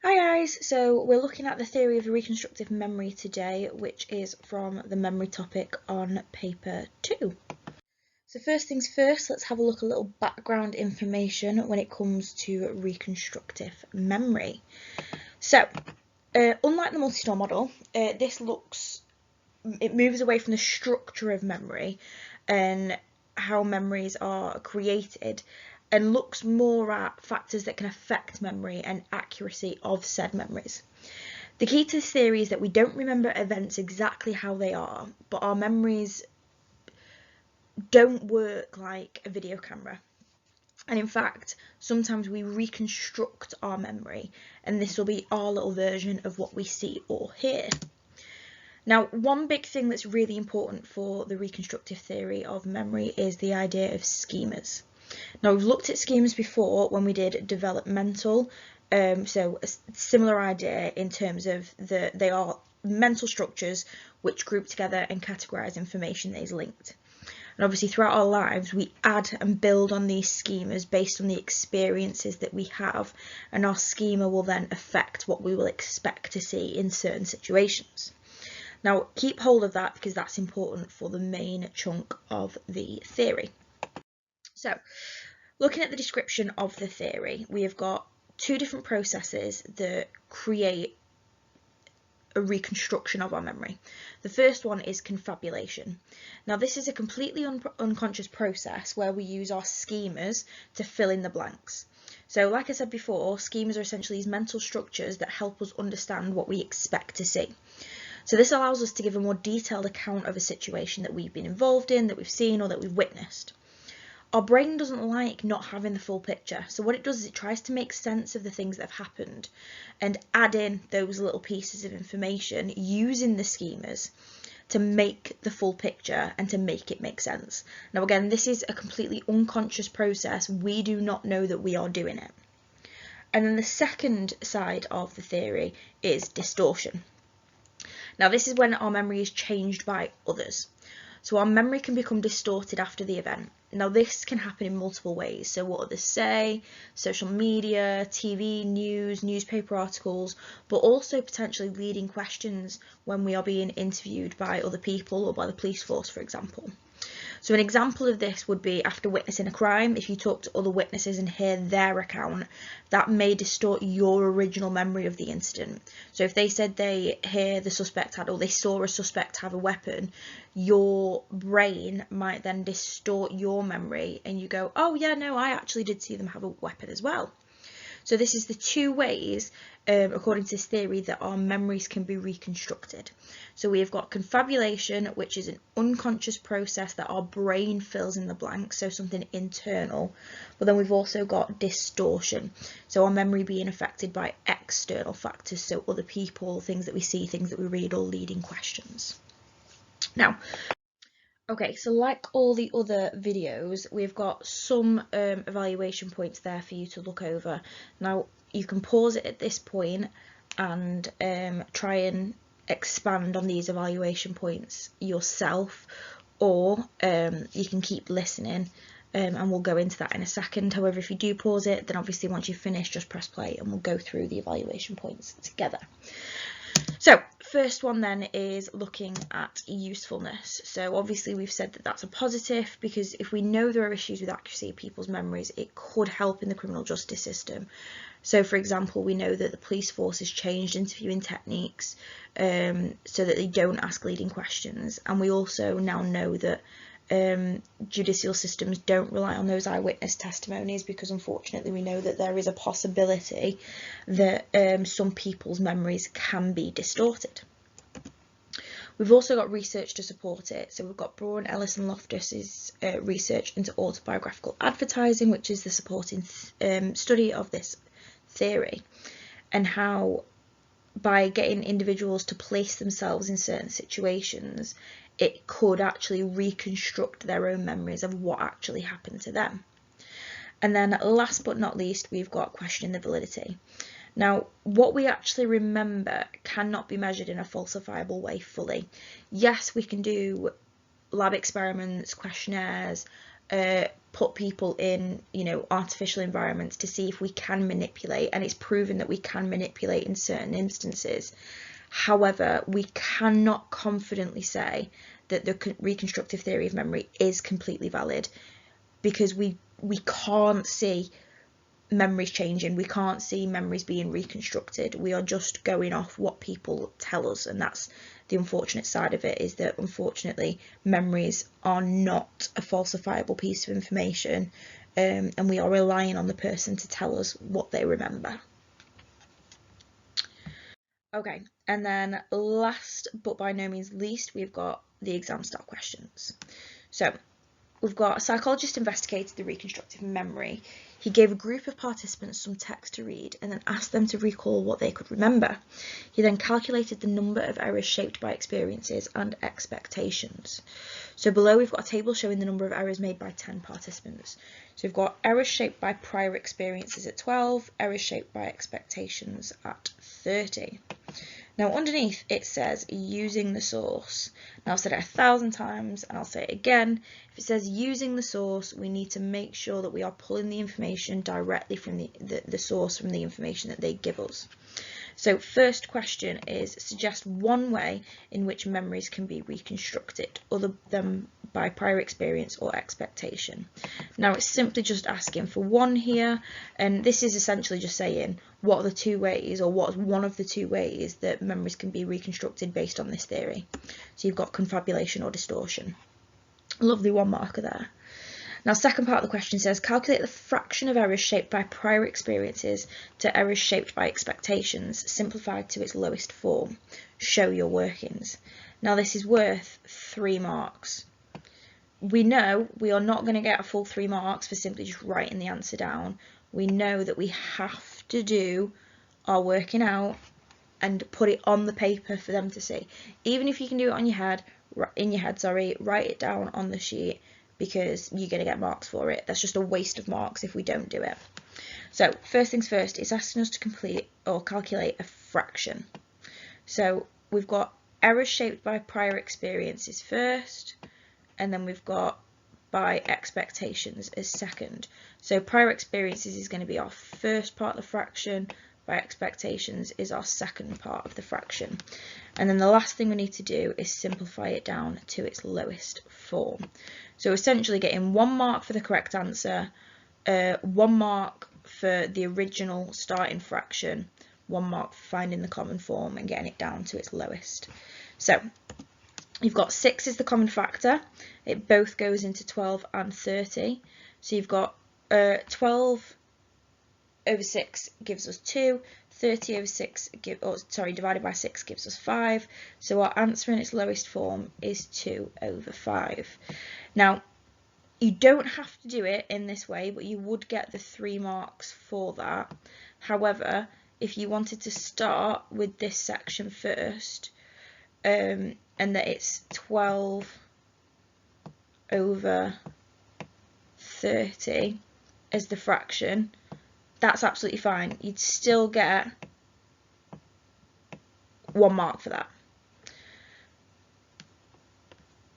Hi guys, so we're looking at the theory of reconstructive memory today, which is from the memory topic on paper 2. So first things first, let's have a look at a little background information when it comes to reconstructive memory. So, unlike the multi-store model, it moves away from the structure of memory and how memories are created, and looks more at factors that can affect memory and accuracy of said memories. The key to this theory is that we don't remember events exactly how they are, but our memories don't work like a video camera. And in fact, sometimes we reconstruct our memory, and this will be our little version of what we see or hear. Now, one big thing that's really important for the reconstructive theory of memory is the idea of schemas. Now, we've looked at schemas before when we did developmental, so a similar idea in terms of they are mental structures which group together and categorise information that is linked. And obviously throughout our lives we add and build on these schemas based on the experiences that we have, and our schema will then affect what we will expect to see in certain situations. Now keep hold of that because that's important for the main chunk of the theory. So looking at the description of the theory, we have got two different processes that create a reconstruction of our memory. The first one is confabulation. Now this is a completely unconscious process where we use our schemas to fill in the blanks. So like I said before, schemas are essentially these mental structures that help us understand what we expect to see. So this allows us to give a more detailed account of a situation that we've been involved in, that we've seen, or that we've witnessed. Our brain doesn't like not having the full picture, so what it does is it tries to make sense of the things that have happened and add in those little pieces of information using the schemas to make the full picture and to make it make sense. Now again, this is a completely unconscious process. We do not know that we are doing it. And then the second side of the theory is distortion. Now this is when our memory is changed by others. So our memory can become distorted after the event. Now this can happen in multiple ways. So what others say, social media, TV, news, newspaper articles, but also potentially leading questions when we are being interviewed by other people or by the police force, for example. So an example of this would be after witnessing a crime. If you talk to other witnesses and hear their account, that may distort your original memory of the incident. So if they said they hear the suspect had, or they saw a suspect have a weapon, your brain might then distort your memory and you go, oh yeah, no, I actually did see them have a weapon as well. So this is the two ways, according to this theory, that our memories can be reconstructed. So we have got confabulation, which is an unconscious process that our brain fills in the blanks, so something internal. But then we've also got distortion, so our memory being affected by external factors, so other people, things that we see, things that we read, or leading questions. Now, okay, so like all the other videos, we've got some evaluation points there for you to look over. Now, you can pause it at this point and try and expand on these evaluation points yourself, or you can keep listening and we'll go into that in a second. However, if you do pause it, then obviously once you've finished, just press play and we'll go through the evaluation points together. So first one then is looking at usefulness. So obviously we've said that that's a positive, because if we know there are issues with accuracy of people's memories, it could help in the criminal justice system. So for example, we know that the police force has changed interviewing techniques so that they don't ask leading questions, and we also now know that judicial systems don't rely on those eyewitness testimonies, because unfortunately we know that there is a possibility that some people's memories can be distorted. We've also got research to support it. So we've got Braun, Ellis and Loftus's research into autobiographical advertising, which is the supporting study of this theory, and how by getting individuals to place themselves in certain situations, it could actually reconstruct their own memories of what actually happened to them. And then last but not least, we've got questioning the validity. Now, what we actually remember cannot be measured in a falsifiable way fully. Yes, we can do lab experiments, questionnaires, put people in, you know, artificial environments to see if we can manipulate, and it's proven that we can manipulate in certain instances. However, we cannot confidently say that the reconstructive theory of memory is completely valid, because we can't see memories changing, we can't see memories being reconstructed. We are just going off what people tell us, and that's the unfortunate side of it, is that unfortunately memories are not a falsifiable piece of information, and we are relying on the person to tell us what they remember. Okay, and then last but by no means least, we've got the exam style questions. So we've got a psychologist investigated the reconstructive memory. He gave a group of participants some text to read and then asked them to recall what they could remember. He then calculated the number of errors shaped by experiences and expectations. So below we've got a table showing the number of errors made by 10 participants. So we've got errors shaped by prior experiences at 12, errors shaped by expectations at 30. Now underneath it says using the source. Now I've said it 1,000 times and I'll say it again. If it says using the source, we need to make sure that we are pulling the information directly from the source, from the information that they give us. So first question is, suggest one way in which memories can be reconstructed other than by prior experience or expectation. Now it's simply just asking for one here, and this is essentially just saying what are the two ways, or what is one of the two ways that memories can be reconstructed based on this theory. So you've got confabulation or distortion. Lovely 1 marker there. Now, second part of the question says, calculate the fraction of errors shaped by prior experiences to errors shaped by expectations, simplified to its lowest form. Show your workings. Now, this is worth 3 marks. We know we are not going to get a full 3 marks for simply just writing the answer down. We know that we have to do our working out and put it on the paper for them to see. Even if you can do it on your head, write it down on the sheet, because you're going to get marks for it. That's just a waste of marks if we don't do it. So first things first, it's asking us to complete or calculate a fraction. So we've got errors shaped by prior experiences first, and then we've got by expectations as second. So prior experiences is going to be our first part of the fraction, by expectations is our second part of the fraction. And then the last thing we need to do is simplify it down to its lowest form. So essentially getting 1 mark for the correct answer, 1 mark for the original starting fraction, 1 mark for finding the common form and getting it down to its lowest. So you've got 6 is the common factor. It both goes into 12 and 30. So you've got 12 over 6 gives us 2, 30 over 6 divided by 6 gives us 5. So our answer in its lowest form is 2 over 5. Now, you don't have to do it in this way, but you would get the 3 marks for that. However, if you wanted to start with this section first, and that it's 12 over 30 as the fraction, that's absolutely fine. You'd still get 1 mark for that.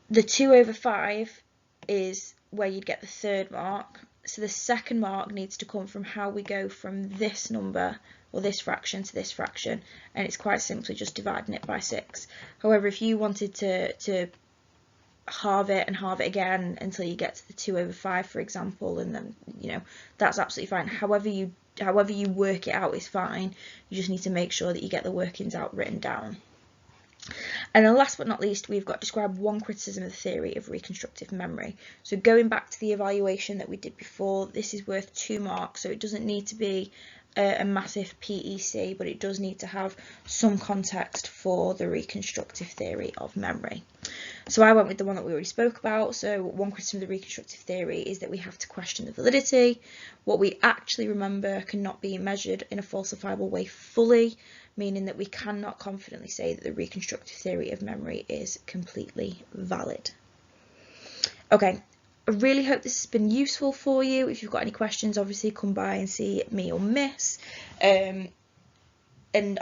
The 2 over 5 is where you'd get the 3rd mark. So the 2nd mark needs to come from how we go from this number or this fraction to this fraction, and it's quite simply just dividing it by 6. However, if you wanted to halve it and halve it again until you get to the 2 over 5, for example, and then, you know, that's absolutely fine. However you work it out is fine. You just need to make sure that you get the workings out written down. And then last but not least, we've got describe 1 criticism of the theory of reconstructive memory. So going back to the evaluation that we did before, this is worth 2 marks, so it doesn't need to be a massive PEC, but it does need to have some context for the reconstructive theory of memory. So I went with the one that we already spoke about. So 1 criticism of the reconstructive theory is that we have to question the validity. What we actually remember cannot be measured in a falsifiable way fully, meaning that we cannot confidently say that the reconstructive theory of memory is completely valid. Okay, I really hope this has been useful for you. If you've got any questions, obviously come by and see me or Miss. And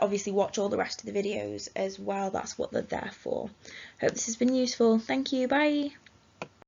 obviously watch all the rest of the videos as well. That's what they're there for. Hope this has been useful. Thank you. Bye.